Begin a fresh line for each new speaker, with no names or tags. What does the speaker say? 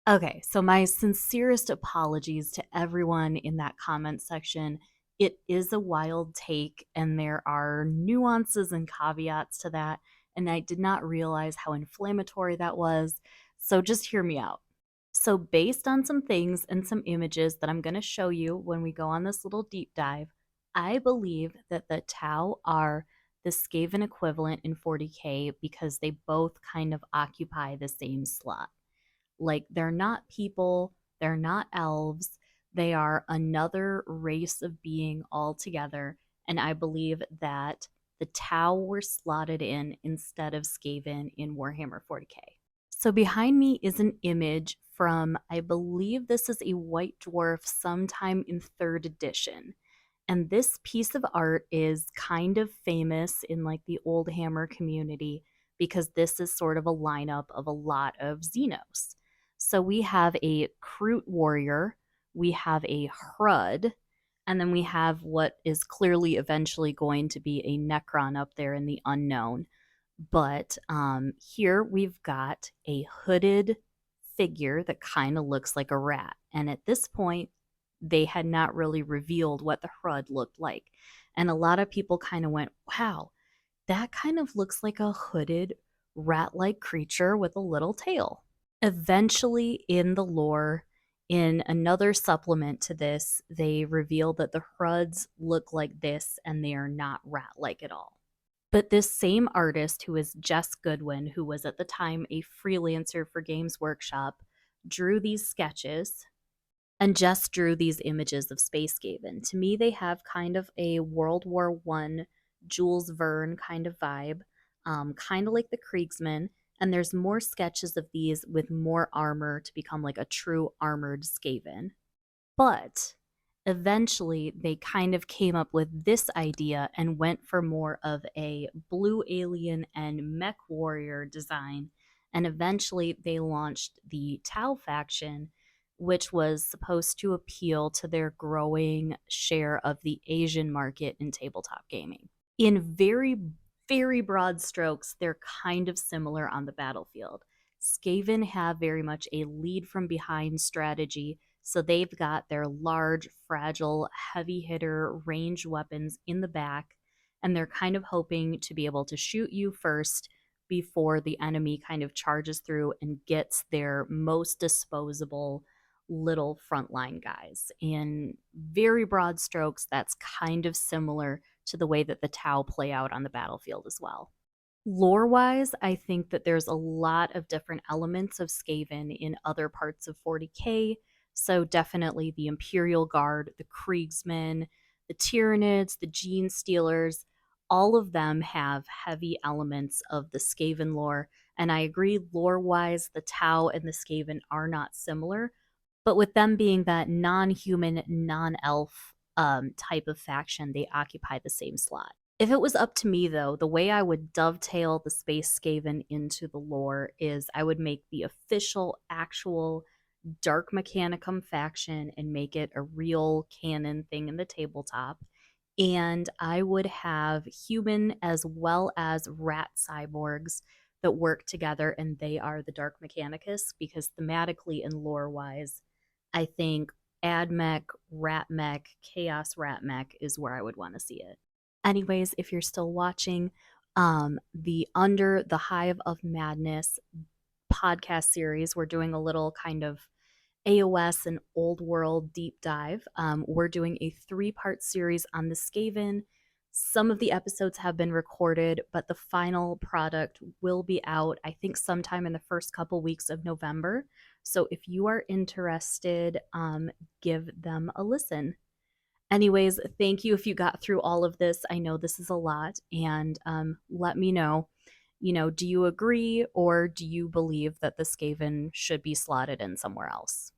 Okay, so my sincerest apologies to everyone in that comment section. It is a wild take, and there are nuances and caveats to that, and I did not realize how inflammatory that was. So just hear me out. So, based on some things and some images that I'm going to show you when we go on this little deep dive, I believe that the Tau are the Skaven equivalent in 40K because they both kind of occupy the same slot. Like, they're not people, they're not elves, they are another race of being altogether. And I believe that the Tau were slotted in instead of Skaven in Warhammer 40K. So behind me is an image from, I believe this is a white dwarf sometime in third edition. And this piece of art is kind of famous in like the old Hammer community because this is sort of a lineup of a lot of Xenos. So we have a Kroot warrior, we have a Hrud, and then we have what is clearly eventually going to be a Necron up there in the unknown. But here we've got a hooded figure that kind of looks like a rat. And at this point, they had not really revealed what the Hrud looked like. And a lot of people kind of went, wow, that kind of looks like a hooded rat like creature with a little tail. Eventually, in the lore, in another supplement to this, they reveal that the Hruds look like this and they are not rat like at all. But this same artist, who is Jess Goodwin, who was at the time a freelancer for Games Workshop, drew these sketches, and Jess drew these images of Space Skaven. To me, they have kind of a World War One Jules Verne kind of vibe, kind of like the Kriegsmen. And there's more sketches of these with more armor to become like a true armored Skaven. But eventually, they kind of came up with this idea and went for more of a blue alien and mech warrior design. And eventually, they launched the Tau faction, which was supposed to appeal to their growing share of the Asian market in tabletop gaming. In very, very broad strokes, they're kind of similar on the battlefield. Skaven have very much a lead from behind strategy, so they've got their large, fragile, heavy hitter range weapons in the back, and they're kind of hoping to be able to shoot you first before the enemy kind of charges through and gets their most disposable little frontline guys. In very broad strokes, that's kind of similar to the way that the Tau play out on the battlefield as well. Lore wise, I think that there's a lot of different elements of Skaven in other parts of 40K. So, definitely the Imperial Guard, the Kriegsmen, the Tyranids, the Gene Stealers, all of them have heavy elements of the Skaven lore. And I agree, lore wise, the Tau and the Skaven are not similar. But with them being that non human, non elf type of faction, they occupy the same slot. If it was up to me, though, the way I would dovetail the Space Skaven into the lore is I would make the official, actual Dark Mechanicum faction and make it a real canon thing in the tabletop. And I would have human as well as rat cyborgs that work together, and they are the Dark Mechanicus because thematically and lore wise, I think AdMech, RatMech, Chaos RatMech is where I would want to see it. Anyways, if you're still watching, the Under the Hive of Madness podcast series, we're doing a little kind of AOS and Old World deep dive. We're doing a 3-part series on the Skaven. Some of the episodes have been recorded, but the final product will be out, I think, sometime in the first couple weeks of November. So if you are interested, give them a listen. Anyways, thank you if you got through all of this. I know this is a lot, and let me know, do you agree or do you believe that the Skaven should be slotted in somewhere else?